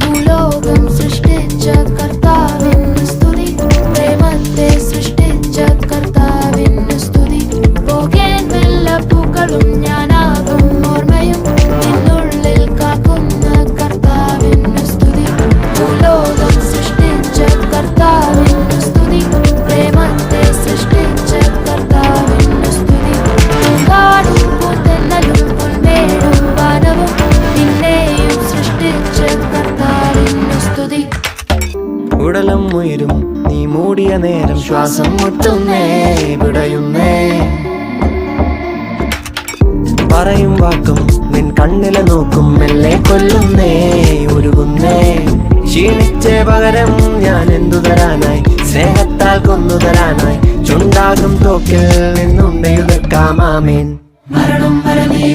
ഭൂലോകം സൃഷ്ടിച്ച കർത്താവിന് സ്തുതി, പ്രേമത്തെ സൃഷ്ടിച്ച കർത്താവിന് സ്തുതി. പോകേൻ വല്ല പൂക്കളും ഞാനാകും ഓർമ്മയും നിന്നുള്ളിൽ കാക്കുന്ന കർത്താവിന് സ്തുതി. ഭൂലോകം സൃഷ്ടിച്ച കർത്താവിന് സ്തുതി, പ്രേമത്തെ സൃഷ്ടിച്ച കർത്താവിന് സ്തുതി. പൂങ്കാടും പൂന്തന്നലും പുൽമേടും വനവും നിന്നെയും സൃഷ്ടിച്ച കർത്താവിന് സ്തുതി. ഉടലും ഉയരും നീ മൂടിയ നേരം ശ്വാസം മുട്ടുന്നേ പിടയുന്നേ. പറയും വാക്കും നിൻ കണ്ണിലെ നോക്കും മെല്ലെ കൊല്ലുന്നേ ഉരുകുന്നേ. ക്ഷീണിച്ചേ പകരം ഞാൻ എന്തു തരാനായി, സ്നേഹത്താൽ കൊന്നു തരാനായി ചുണ്ടാകും തോക്കിൽ നിന്നുണ്ടെഴുതേക്കാം ആമേൻ. മരണം വരെ നീ